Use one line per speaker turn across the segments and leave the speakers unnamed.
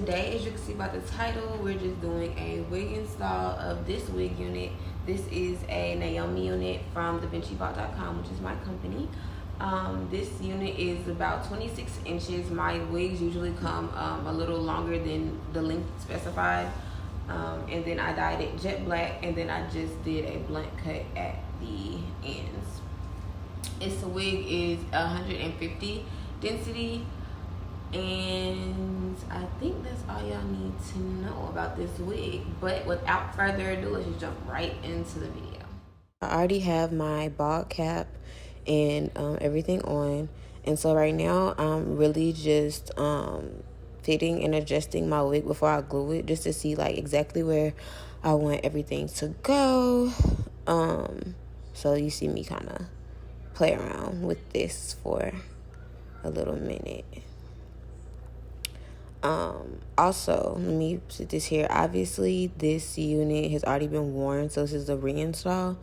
today, as you can see by the title, we're just doing a wig install of this wig unit. This is a NAOMI unit from Cvinci.com, which is my company. This unit is about 26 inches. My wigs usually come a little longer than the length specified. And then I dyed it jet black, and then I just did a blunt cut at the ends. Its wig is 150 density, and I think that's all y'all need to know about this wig. But without further ado, let's just jump right into the video. I already have my bald cap and everything on, and so right now I'm really just fitting and adjusting my wig before I glue it, just to see like exactly where I want everything to go. So you see me kind of play around with this for a little minute. Also, let me put this here. Obviously, this unit has already been worn, so this is the reinstall.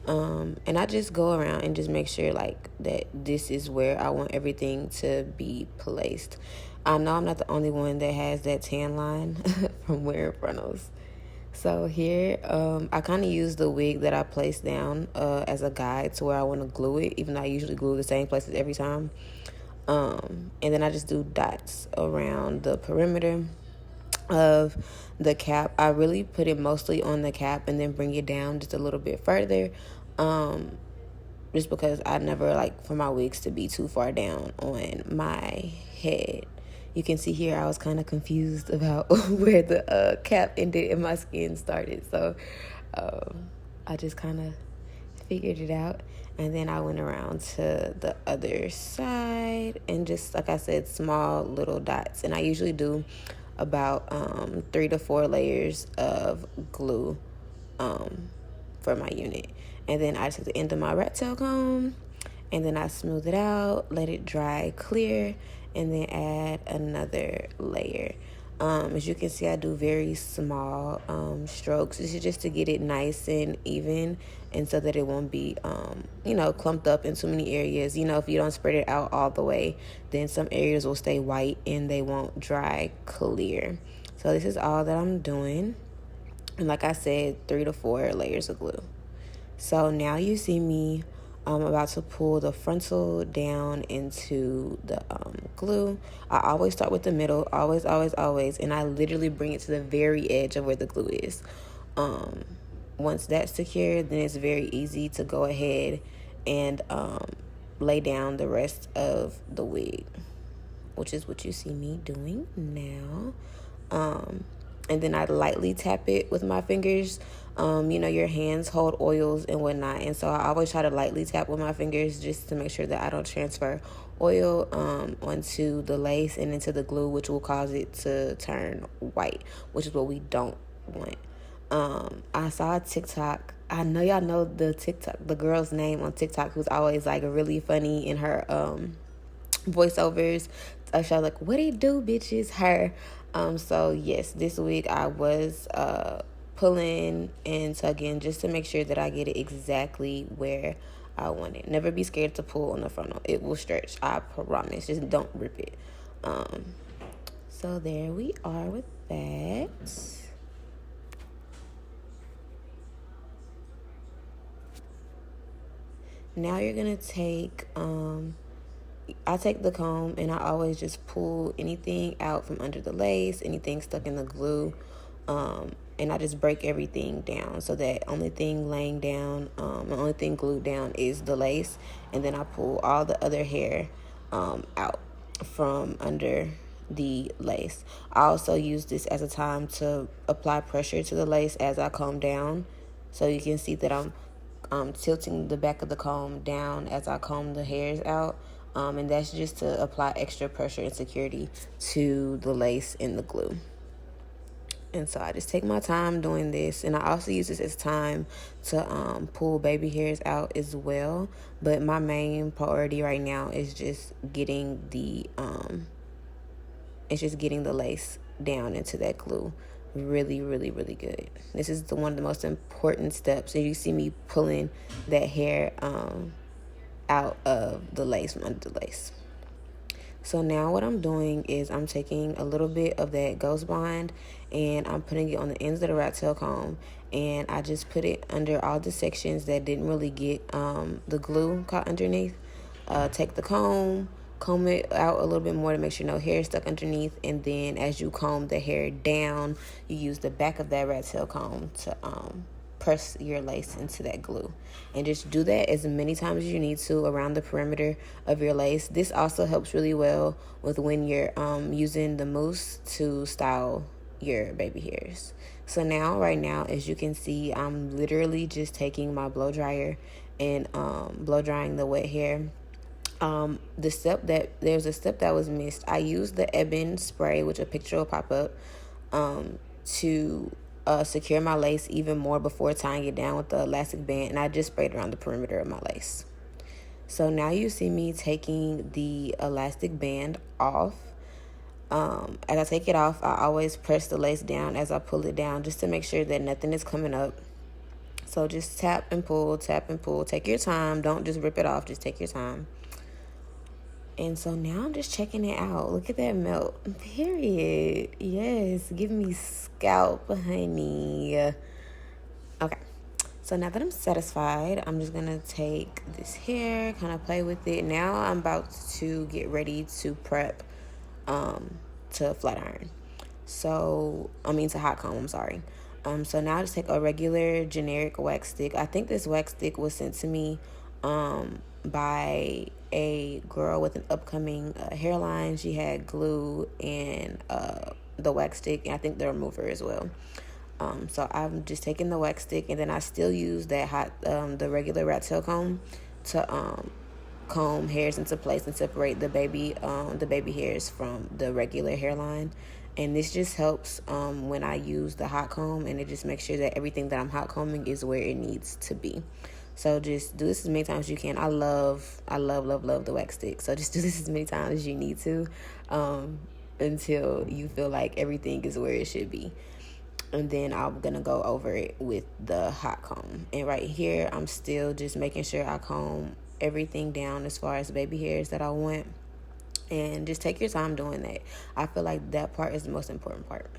And I just go around and just make sure like that this is where I want everything to be placed. I know I'm not the only one that has that tan line from wearing frontals. So here, I kind of use the wig that I placed down as a guide to where I want to glue it, even though I usually glue the same places every time. And then I just do dots around the perimeter of the cap. I really put it mostly on the cap and then bring it down just a little bit further, just because I never like for my wigs to be too far down on my head. You can see here I was kind of confused about where the cap ended and my skin started, so I just kind of figured it out. And then I went around to the other side and just, like I said, small little dots. And I usually do about 3 to 4 layers of glue for my unit. And then I took the end of my rat tail comb, and then I smooth it out, let it dry clear, and then add another layer. As you can see, I do very small strokes. This is just to get it nice and even, and so that it won't be, clumped up in too many areas. You know, if you don't spread it out all the way, then some areas will stay white and they won't dry clear. So this is all that I'm doing. And like I said, 3 to 4 layers of glue. So now you see me about to pull the frontal down into the glue. I always start with the middle, always, and I literally bring it to the very edge of where the glue is. Once that's secured, then it's very easy to go ahead and lay down the rest of the wig, which is what you see me doing now. And then I lightly tap it with my fingers. Your hands hold oils and whatnot, and so I always try to lightly tap with my fingers just to make sure that I don't transfer oil onto the lace and into the glue, which will cause it to turn white, which is what we don't want. I saw a TikTok. I know y'all know the girl's name on TikTok, who's always like really funny in her voiceovers. I was like, what it do, bitches? Her. So yes, this week I was pulling and tugging just to make sure that I get it exactly where I want it. Never be scared to pull on the frontal. It will stretch, I promise. Just don't rip it. So there we are with that. Now you're gonna take I take the comb and I always just pull anything out from under the lace, anything stuck in the glue, and I just break everything down so that only thing laying down, the only thing glued down is the lace, and then I pull all the other hair out from under the lace. I also use this as a time to apply pressure to the lace as I comb down, so you can see that I'm tilting the back of the comb down as I comb the hairs out. And that's just to apply extra pressure and security to the lace and the glue. And so I just take my time doing this, and I also use this as time to pull baby hairs out as well. But my main priority right now is just getting the lace down into that glue really, really, really good. This is one of the most important steps. And you see me pulling that hair out of the lace, from under the lace. So now what I'm doing is I'm taking a little bit of that Ghostbond and I'm putting it on the ends of the rat tail comb, and I just put it under all the sections that didn't really get the glue caught underneath. Take the comb it out a little bit more to make sure no hair is stuck underneath, and then as you comb the hair down, you use the back of that rat tail comb to press your lace into that glue, and just do that as many times as you need to around the perimeter of your lace. This also helps really well with when you're using the mousse to style your baby hairs. So now, right now, as you can see, I'm literally just taking my blow dryer and blow drying the wet hair. There's a step that was missed. I used the Ebin spray, which a picture will pop up, to secure my lace even more before tying it down with the elastic band, and I just sprayed around the perimeter of my lace. So now you see me taking the elastic band off. As I take it off, I always press the lace down as I pull it down just to make sure that nothing is coming up. So just tap and pull, tap and pull. Take your time. Don't just rip it off. Just take your time. And so now I'm just checking it out. Look at that melt. Period. Yes. Give me scalp, honey. Okay. So now that I'm satisfied, I'm just going to take this hair, kind of play with it. Now I'm about to get ready to prep to flat iron. To hot comb, I'm sorry. So now I just take a regular generic wax stick. I think this wax stick was sent to me by a girl with an upcoming hairline. She had glue and the wax stick, and I think the remover as well. So I'm just taking the wax stick, and then I still use that the regular rat tail comb to comb hairs into place and separate the baby hairs from the regular hairline. And this just helps when I use the hot comb, and it just makes sure that everything that I'm hot combing is where it needs to be. So just do this as many times as you can. I love the wax stick. So just do this as many times as you need to until you feel like everything is where it should be. And then I'm going to go over it with the hot comb. And right here, I'm still just making sure I comb everything down as far as baby hairs that I want. And just take your time doing that. I feel like that part is the most important part.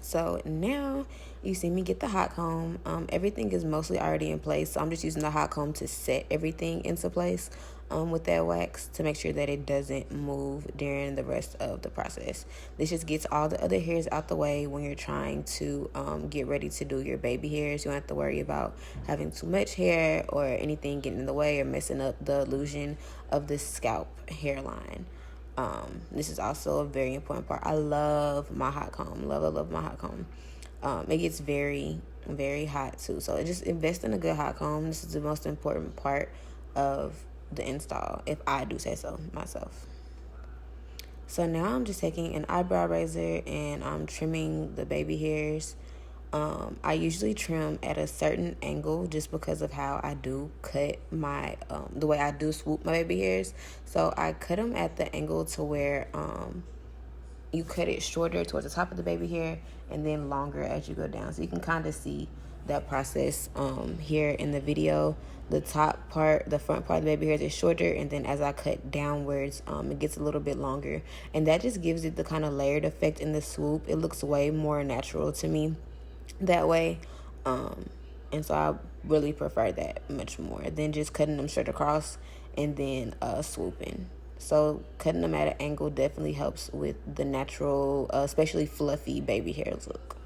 So now you see me get the hot comb. Everything is mostly already in place. So I'm just using the hot comb to set everything into place with that wax to make sure that it doesn't move during the rest of the process. This just gets all the other hairs out the way when you're trying to get ready to do your baby hairs. You don't have to worry about having too much hair or anything getting in the way or messing up the illusion of the scalp hairline. This is also a very important part. I love my hot comb. Love my hot comb. It gets very, very hot too. So just invest in a good hot comb. This is the most important part of the install, if I do say so myself. So now I'm just taking an eyebrow razor and I'm trimming the baby hairs. I usually trim at a certain angle just because of how I do cut my, the way I do swoop my baby hairs. So I cut them at the angle to where you cut it shorter towards the top of the baby hair and then longer as you go down. So you can kind of see that process here in the video. The top part, the front part of the baby hairs is shorter, and then as I cut downwards, it gets a little bit longer. And that just gives it the kind of layered effect in the swoop. It looks way more natural to me that way, and so I really prefer that much more than just cutting them straight across and then swooping. So cutting them at an angle definitely helps with the natural, especially fluffy baby hairs look.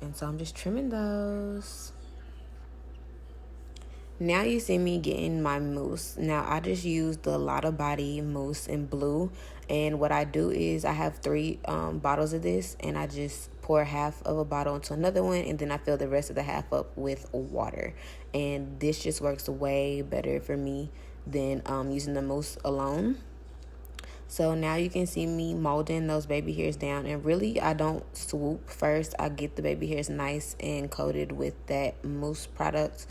And so I'm just trimming those. Now you see me getting my mousse. Now I just use the Lotta body mousse in blue, and what I do is I have 3 bottles of this, and I just pour half of a bottle into another one, and then I fill the rest of the half up with water. And this just works way better for me than using the mousse alone. So now you can see me molding those baby hairs down, and really I don't swoop first. I get the baby hairs nice and coated with that mousse product,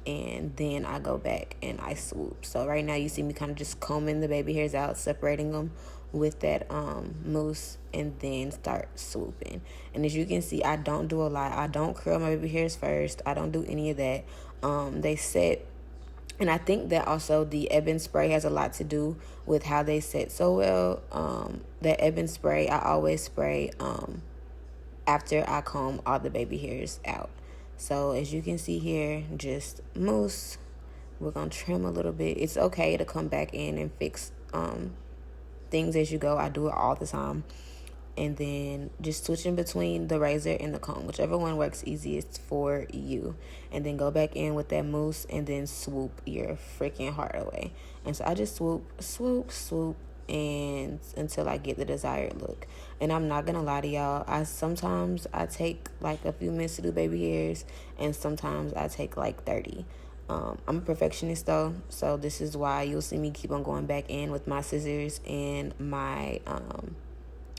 and then I go back and I swoop. So right now you see me kind of just combing the baby hairs out, separating them with that mousse, and then start swooping. And as you can see, I don't do a lot. I don't curl my baby hairs first. I don't do any of that. They set And I think that also the Ebin spray has a lot to do with how they set so well. That Ebin spray, I always spray after I comb all the baby hairs out. So as you can see here, just mousse. We're going to trim a little bit. It's okay to come back in and fix things as you go. I do it all the time. And then just switching between the razor and the comb, whichever one works easiest for you. And then go back in with that mousse and then swoop your freaking heart away. And so I just swoop, swoop, swoop, and until I get the desired look. And I'm not gonna lie to y'all, sometimes I take like a few minutes to do baby hairs, and sometimes I take like 30. I'm a perfectionist though, so this is why you'll see me keep on going back in with my scissors and my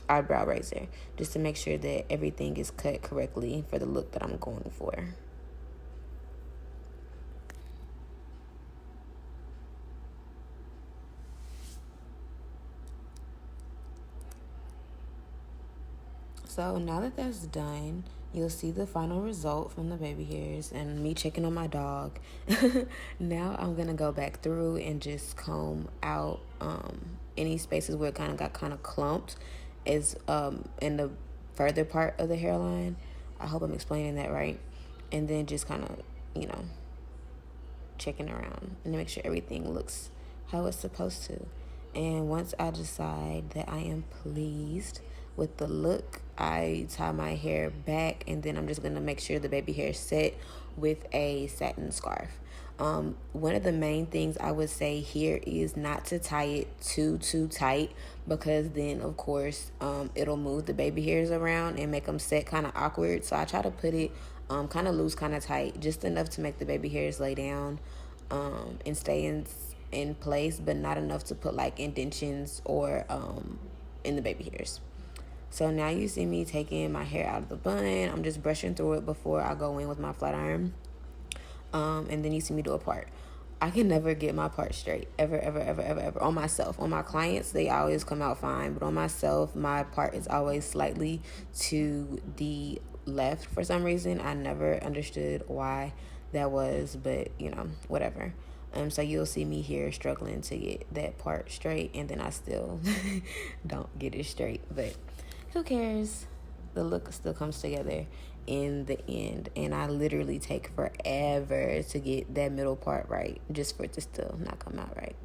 eyebrow razor, just to make sure that everything is cut correctly for the look that I'm going for. So now that that's done, you'll see the final result from the baby hairs and me checking on my dog. Now I'm gonna go back through and just comb out any spaces where it got clumped is in the further part of the hairline. I hope I'm explaining that right. And then just checking around and make sure everything looks how it's supposed to. And once I decide that I am pleased with the look, I tie my hair back, and then I'm just going to make sure the baby hair is set with a satin scarf. One of the main things I would say here is not to tie it too tight, because then of course it'll move the baby hairs around and make them set kind of awkward. So I try to put it kind of loose, kind of tight, just enough to make the baby hairs lay down and stay in place, but not enough to put like indentions or in the baby hairs. So now you see me taking my hair out of the bun. I'm just brushing through it before I go in with my flat iron. And then you see me do a part. I can never get my part straight, ever. On myself. On my clients, they always come out fine. But on myself, my part is always slightly to the left for some reason. I never understood why that was, but, whatever. So you'll see me here struggling to get that part straight, and then I still don't get it straight. But who cares? The look still comes together in the end, and I literally take forever to get that middle part right, just for it to still not come out right.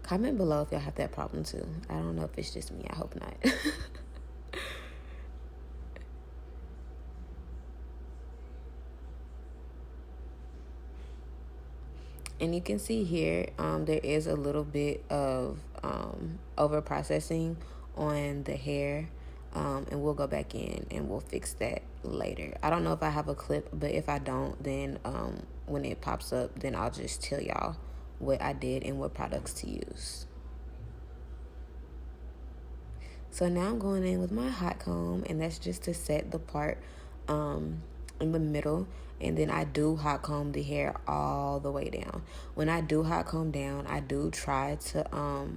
Comment below if y'all have that problem too. I don't know if it's just me. I hope not. And you can see here, there is a little bit of over processing on the hair. And we'll go back in and we'll fix that later. I don't know if I have a clip, but if I don't, then when it pops up, then I'll just tell y'all what I did and what products to use. So now I'm going in with my hot comb, and that's just to set the part in the middle. And then I do hot comb the hair all the way down. When I do hot comb down, I do try to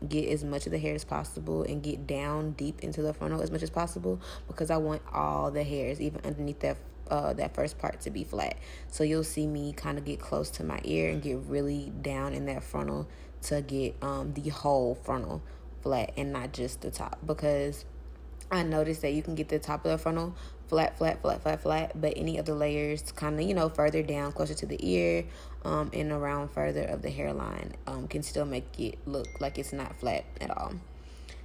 get as much of the hair as possible and get down deep into the frontal as much as possible, because I want all the hairs, even underneath that first part, to be flat. So you'll see me kind of get close to my ear and get really down in that frontal to get the whole frontal flat and not just the top, because I noticed that you can get the top of the frontal flat, but any of the layers kind of, further down, closer to the ear, and around further of the hairline, can still make it look like it's not flat at all.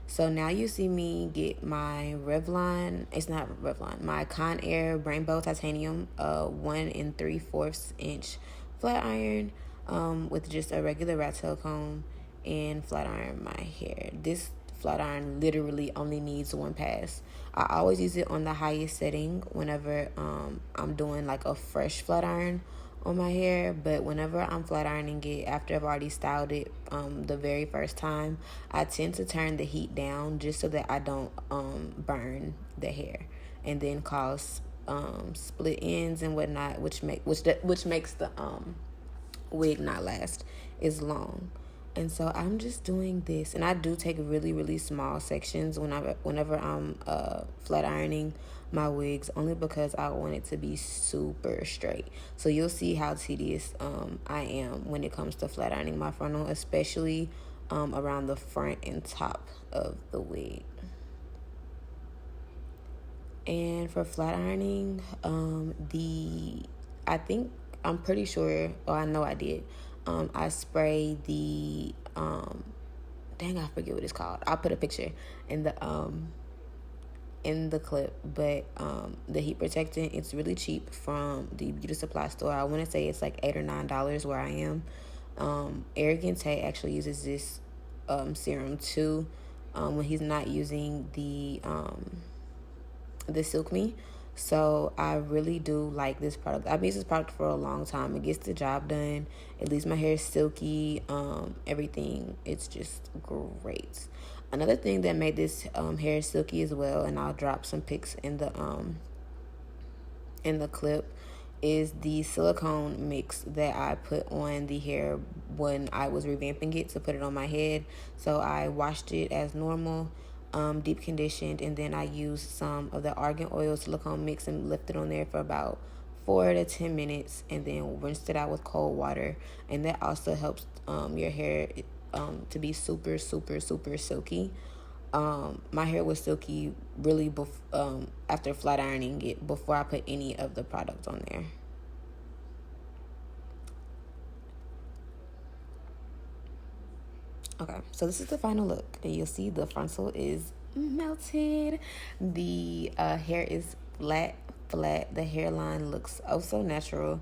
So now you see me get my my Conair Rainbow Titanium 1 3/4 inch flat iron with just a regular rat tail comb, and flat iron my hair. This flat iron literally only needs one pass. I always use it on the highest setting whenever I'm doing like a fresh flat iron on my hair, but whenever I'm flat ironing it after I've already styled it the very first time, I tend to turn the heat down just so that I don't burn the hair and then cause split ends and whatnot, which makes the wig not last as long. And so I'm just doing this, and I do take really, really small sections whenever I'm flat ironing my wigs, only because I want it to be super straight. So you'll see how tedious I am when it comes to flat ironing my frontal, especially around the front and top of the wig. And for flat ironing, I'm pretty sure, I know I did. I spray the, dang, I forget what it's called. I'll put a picture in the clip, but the heat protectant, it's really cheap from the beauty supply store. I want to say it's like $8 or $9 where I am. Arrogant Tay actually uses this serum too, when he's not using the Silk Me. So I really do like this product. I've used this product for a long time. It gets the job done. It leaves my hair silky. Everything. It's just great. Another thing that made this hair silky as well, and I'll drop some pics in the clip, is the silicone mix that I put on the hair when I was revamping it to put it on my head. So I washed it as normal, deep conditioned, and then I used some of the argan oil silicone mix and left it on there for about 4 to 10 minutes, and then rinsed it out with cold water. And that also helps your hair to be super, super, super silky. My hair was silky really after flat ironing it, before I put any of the product on there. Okay, so this is the final look, and you'll see the frontal is melted. The hair is flat. The hairline looks oh so natural,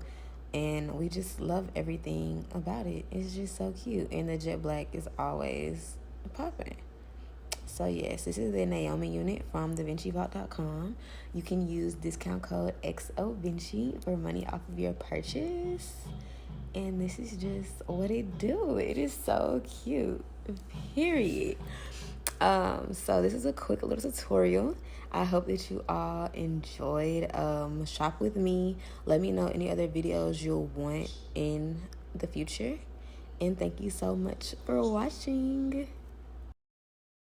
and we just love everything about it. It's just so cute, and the jet black is always popping. So yes, this is the NAOMI unit from thevincivault.com. You can use discount code XOVinci for money off of your purchase. And this is just what it do. It is so cute. Period. So this is a quick little tutorial. I hope that you all enjoyed. Shop with me. Let me know any other videos you'll want in the future. And thank you so much for watching.